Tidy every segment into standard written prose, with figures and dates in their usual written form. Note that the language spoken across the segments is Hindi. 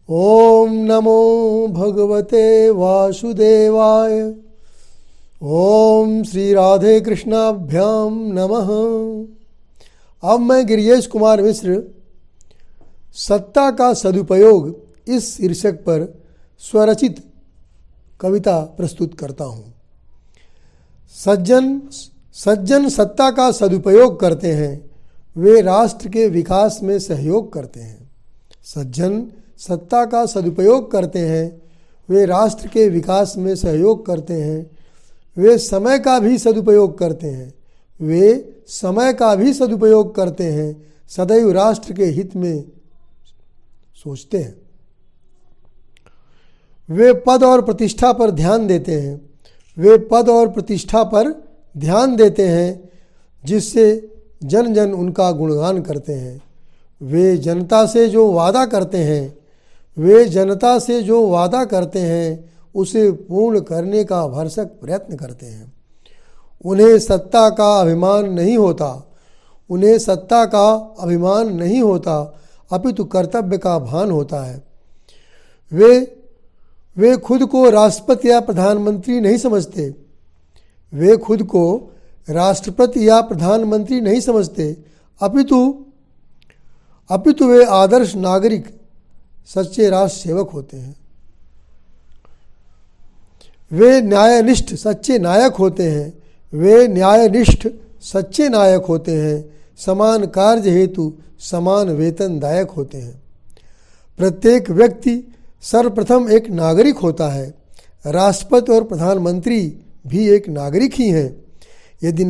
ओम नमो भगवते वासुदेवाय। ओम श्री राधे कृष्णाभ्याम नमः। अब मैं गिरिजेश कुमार मिश्र सत्ता का सदुपयोग इस शीर्षक पर स्वरचित कविता प्रस्तुत करता हूँ। सज्जन सत्ता का सदुपयोग करते हैं, वे राष्ट्र के विकास में सहयोग करते हैं। सज्जन सत्ता का सदुपयोग करते हैं, वे राष्ट्र के विकास में सहयोग करते हैं। वे समय का भी सदुपयोग करते हैं, वे समय का भी सदुपयोग करते हैं, सदैव राष्ट्र के हित में सोचते हैं। वे पद और प्रतिष्ठा पर ध्यान देते हैं, वे पद और प्रतिष्ठा पर ध्यान देते हैं, जिससे जन जन उनका गुणगान करते हैं। वे जनता से जो वादा करते हैं, वे जनता से जो वादा करते हैं, उसे पूर्ण करने का भरसक प्रयत्न करते हैं। उन्हें सत्ता का अभिमान नहीं होता, उन्हें सत्ता का अभिमान नहीं होता, अपितु कर्तव्य का भान होता है। वे खुद को राष्ट्रपति या प्रधानमंत्री नहीं समझते, वे खुद को राष्ट्रपति या प्रधानमंत्री नहीं समझते, अपितु वे आदर्श नागरिक, सच्चे राष्ट्र सेवक होते हैं। वे न्यायनिष्ठ सच्चे नायक होते हैं, वे न्यायनिष्ठ सच्चे नायक होते हैं, समान कार्य हेतु समान वेतनदायक होते हैं। प्रत्येक व्यक्ति सर्वप्रथम एक नागरिक होता है, राष्ट्रपति और प्रधानमंत्री भी एक नागरिक ही हैं। यदि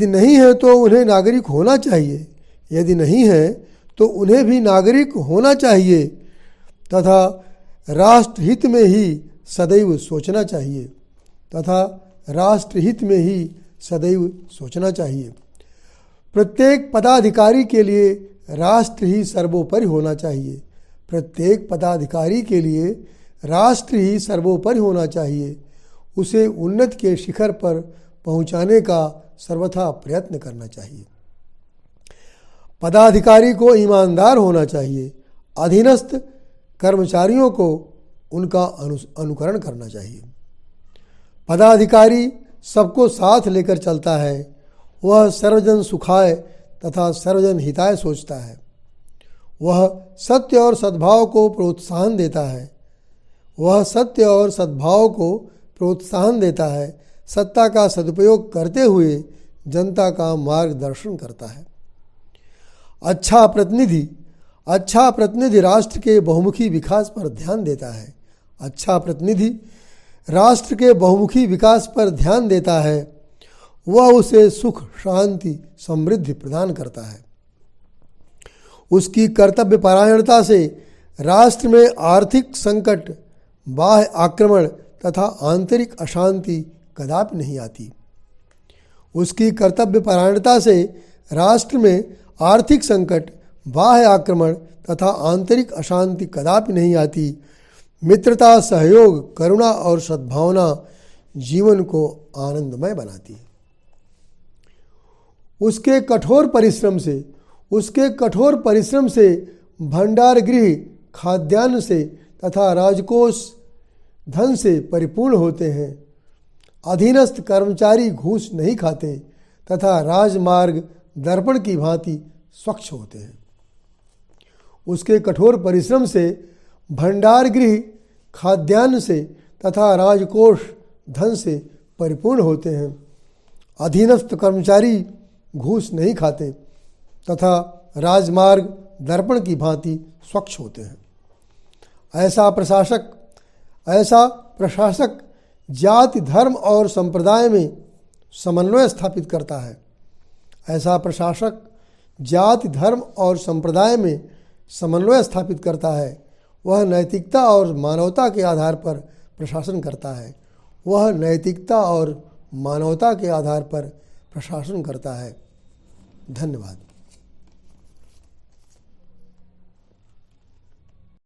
नहीं है तो उन्हें नागरिक होना चाहिए, यदि नहीं है तो उन्हें भी नागरिक होना चाहिए तथा राष्ट्रहित में ही सदैव सोचना चाहिए, प्रत्येक पदाधिकारी के लिए राष्ट्र ही सर्वोपरि होना चाहिए, प्रत्येक पदाधिकारी के लिए राष्ट्र ही सर्वोपरि होना चाहिए। उसे उन्नति के शिखर पर पहुंचाने का सर्वथा प्रयत्न करना चाहिए। पदाधिकारी को ईमानदार होना चाहिए, अधीनस्थ कर्मचारियों को उनका अनुकरण करना चाहिए। पदाधिकारी सबको साथ लेकर चलता है, वह सर्वजन सुखाय तथा सर्वजन हिताय सोचता है। वह सत्य और सद्भाव को प्रोत्साहन देता है, वह सत्य और सद्भाव को प्रोत्साहन देता है, सत्ता का सदुपयोग करते हुए जनता का मार्गदर्शन करता है। अच्छा प्रतिनिधि राष्ट्र के बहुमुखी विकास पर ध्यान देता है, अच्छा प्रतिनिधि राष्ट्र के बहुमुखी विकास पर ध्यान देता है, वह उसे सुख शांति समृद्धि प्रदान करता है। उसकी कर्तव्य परायणता से राष्ट्र में आर्थिक संकट, बाह्य आक्रमण तथा आंतरिक अशांति कदापि नहीं आती। उसकी कर्तव्य परायणता से राष्ट्र में आर्थिक संकट, बाह्य आक्रमण तथा आंतरिक अशांति कदापि नहीं आती। मित्रता, सहयोग, करुणा और सद्भावना जीवन को आनंदमय बनाती है। उसके कठोर परिश्रम से भंडार गृह खाद्यान्न से तथा राजकोष धन से परिपूर्ण होते हैं। अधीनस्थ कर्मचारी घूस नहीं खाते तथा राजमार्ग दर्पण की भांति स्वच्छ होते हैं। उसके कठोर परिश्रम से भंडार गृह खाद्यान्न से तथा राजकोष धन से परिपूर्ण होते हैं। अधीनस्थ कर्मचारी घूस नहीं खाते तथा राजमार्ग दर्पण की भांति स्वच्छ होते हैं। ऐसा प्रशासक जाति, धर्म और संप्रदाय में समन्वय स्थापित करता है। ऐसा प्रशासक जाति, धर्म और संप्रदाय में समन्वय स्थापित करता है। वह नैतिकता और मानवता के आधार पर प्रशासन करता है, वह नैतिकता और मानवता के आधार पर प्रशासन करता है। धन्यवाद।